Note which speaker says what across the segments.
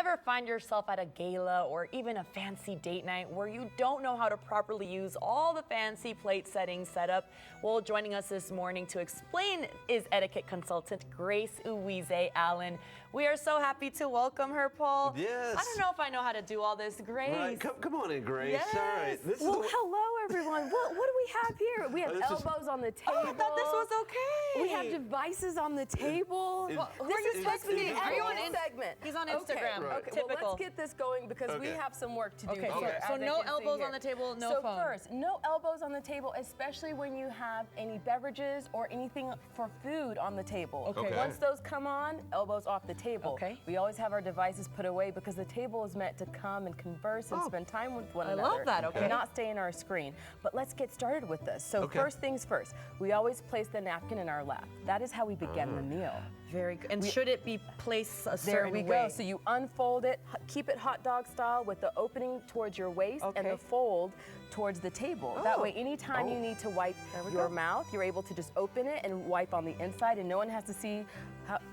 Speaker 1: Ever find yourself at a gala or even a fancy date night where you don't know how to properly use all the fancy plate settings set up? Well, joining us this morning to explain is etiquette consultant Grace Uwizeye-Allen. We are so happy to welcome her, Paul.
Speaker 2: Yes.
Speaker 1: I don't know if I know how to do all this, Grace.
Speaker 2: Right. Come on in, Grace.
Speaker 1: Yes.
Speaker 2: All right.
Speaker 3: Well, hello, everyone. What do we have here? We have elbows on the table.
Speaker 1: Oh, I thought this was okay.
Speaker 3: We have devices on the table.
Speaker 1: This is supposed to be
Speaker 3: Are you on
Speaker 1: segment. He's on Instagram.
Speaker 3: Okay,
Speaker 1: Typical.
Speaker 3: well, let's get this going because we have some work to do.
Speaker 1: Okay,
Speaker 3: here,
Speaker 1: so
Speaker 3: as I
Speaker 1: no
Speaker 3: can see
Speaker 1: elbows
Speaker 3: here.
Speaker 1: on the table, no
Speaker 3: so
Speaker 1: phone.
Speaker 3: So first, no elbows on the table, especially when you have any beverages or anything for food on the table.
Speaker 2: Okay.
Speaker 3: Once those come on, elbows off the table.
Speaker 1: Okay.
Speaker 3: We always have our devices put away because the table is meant to come and converse and spend time with one another.
Speaker 1: I love that, okay.
Speaker 3: And not stay in our screen. But let's get started with this. So first things first, we always place the napkin in our lap. That is how we begin the meal.
Speaker 1: Very good. And should it be placed a certain way?
Speaker 3: There we go. So you unfold it, keep it hot dog style with the opening towards your waist and the fold towards the table. That way, anytime you need to wipe your mouth, you're able to just open it and wipe on the inside, and no one has to see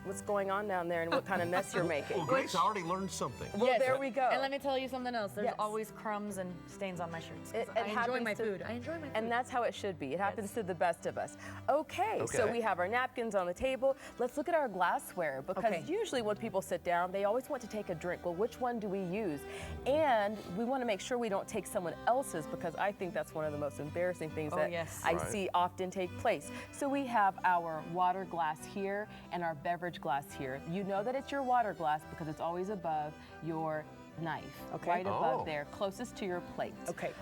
Speaker 3: what's going on down there and what kind of mess you're making.
Speaker 2: Well, Grace, I already learned something.
Speaker 3: Well, there we go.
Speaker 1: And let me tell you something else. There's always crumbs and stains on my shirts. I enjoy my food. I enjoy my food.
Speaker 3: And that's how it should be. It happens to the best of us. Okay, so we have our napkins on the table. Let's look at our glassware because usually when people sit down, they always want to take a drink. Well, which one do we use? And we want to make sure we don't take someone else's because I think that's one of the most embarrassing things that I see often take place. So we have our water glass here and our beverage glass here. You know that it's your water glass because it's always above your knife, right above there, closest to your plate.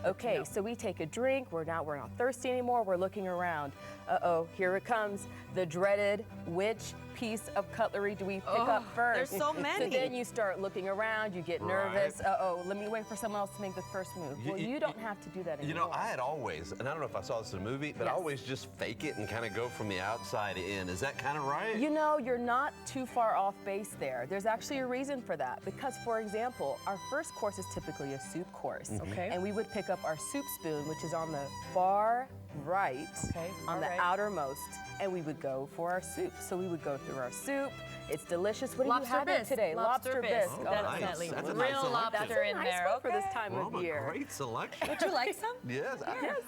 Speaker 3: Okay, so we take a drink, we're not thirsty anymore, we're looking around. Uh-oh, here it comes, the dreaded which piece of cutlery do we pick up first?
Speaker 1: There's so many.
Speaker 3: So then you start looking around, you get nervous, uh-oh, let me wait for someone else to make the first move. Well, you don't have to do that anymore.
Speaker 2: You know, I had always, and I don't know if I saw this in a movie, but I always just fake it and kind of go from the outside in. Is that kind of right?
Speaker 3: You know, you're not too far off base there. There's actually a reason for that because, for example, our first course is typically a soup course. And we would pick up our soup spoon, which is on the far right, on the outermost, and we would go for our soup. So we would go through our soup. It's delicious. What do you have today?
Speaker 1: Lobster bisque.
Speaker 2: Oh,
Speaker 1: Definitely.
Speaker 2: That's a
Speaker 1: Real
Speaker 2: nice
Speaker 1: lobster in there.
Speaker 3: For this time of year.
Speaker 2: Great selection.
Speaker 1: Would you like some?
Speaker 2: Yes,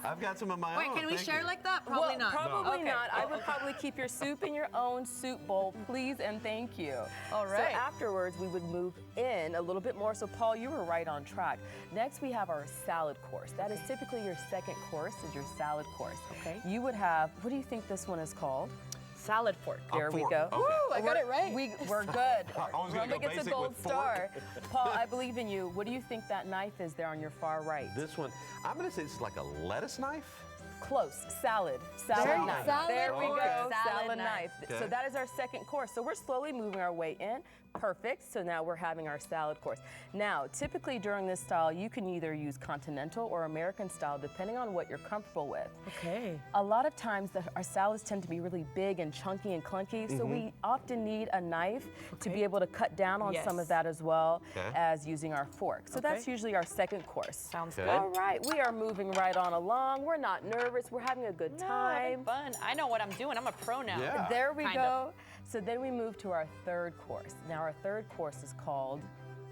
Speaker 2: I've got some of my own.
Speaker 1: Wait, can we
Speaker 2: Thank
Speaker 1: share
Speaker 2: you.
Speaker 1: like that? Probably not.
Speaker 3: Probably not. I would probably keep your soup in your own soup bowl, please and thank you.
Speaker 1: All right.
Speaker 3: So afterwards, we would move in a little bit more. So Paul, you were right on track. Next, we have our salad course. That is typically your second course, is your salad course. You would have, what do you think this one is called?
Speaker 1: Salad fork.
Speaker 3: There we go.
Speaker 1: Woo, I got it right.
Speaker 3: We're good. Roma gets a gold star. Paul, I believe in you. What do you think that knife is there on your far right?
Speaker 2: This one, I'm going to say it's like a lettuce knife.
Speaker 3: Close. Salad knife. There we go. Salad knife. So that is our second course. So we're slowly moving our way in. Perfect. So now we're having our salad course. Now, typically during this style, you can either use continental or American style, depending on what you're comfortable with. A lot of times, our salads tend to be really big and chunky and clunky, so we often need a knife to be able to cut down on some of that as well as using our fork. So that's usually our second course.
Speaker 1: Sounds good.
Speaker 3: All right, we are moving right on along. We're not nervous. We're having a good time.
Speaker 1: Fun. I know what I'm doing. I'm a pro now.
Speaker 3: There we go. So then we move to our third course. Now our third course is called,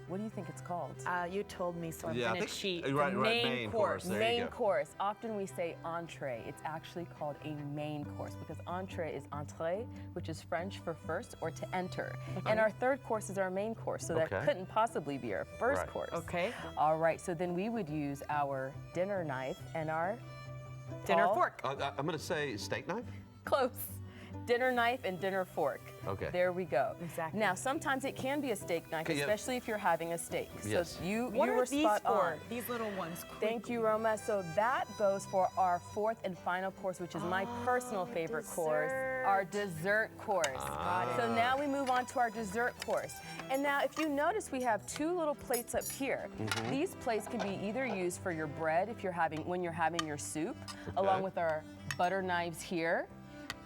Speaker 3: what do you think it's called?
Speaker 1: You told me, so I'm gonna cheat.
Speaker 2: Main course.
Speaker 3: Main course. Often we say entree. It's actually called a main course because entree is entrée, which is French for first or to enter. And our third course is our main course, so that couldn't possibly be our first course. All right, so then we would use our dinner knife and our
Speaker 1: dinner fork.
Speaker 2: I'm going to say steak knife.
Speaker 3: Close. Dinner knife and dinner fork. There we go.
Speaker 1: Exactly.
Speaker 3: Now, sometimes it can be a steak knife, especially if you're having a steak.
Speaker 2: So
Speaker 3: you
Speaker 1: what
Speaker 3: were
Speaker 1: are these
Speaker 3: spot
Speaker 1: for?
Speaker 3: on.
Speaker 1: These little ones.
Speaker 3: Thank you, Roma. So that goes for our fourth and final course, which is my personal favorite course, our dessert course. So now we move on to our dessert course. And now, if you notice, we have two little plates up here. These plates can be either used for your bread if you're when you're having your soup, along with our butter knives here.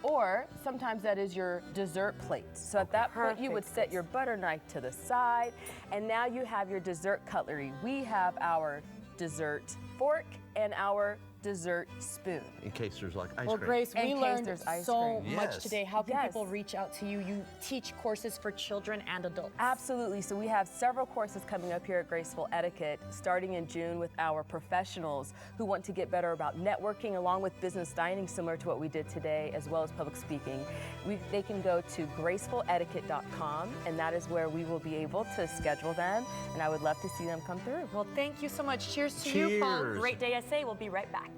Speaker 3: Or sometimes that is your dessert plate. So at that point, you would set your butter knife to the side, and now you have your dessert cutlery. We have our dessert fork and our dessert spoon.
Speaker 2: In case there's like ice
Speaker 1: Well,
Speaker 2: cream.
Speaker 1: Grace,
Speaker 3: In
Speaker 1: we
Speaker 3: case
Speaker 1: learned
Speaker 3: there's ice
Speaker 1: so
Speaker 3: cream.
Speaker 1: much
Speaker 2: Yes.
Speaker 1: today. How can
Speaker 3: Yes.
Speaker 1: people reach out to you? You teach courses for children and adults.
Speaker 3: Absolutely. So we have several courses coming up here at Graceful Etiquette, starting in June with our professionals who want to get better about networking along with business dining, similar to what we did today, as well as public speaking. They can go to gracefuletiquette.com, and that is where we will be able to schedule them, and I would love to see them come through.
Speaker 1: Well, thank you so much. Cheers to you, Paul.
Speaker 2: Cheers.
Speaker 1: Great day, I say. We'll be right back.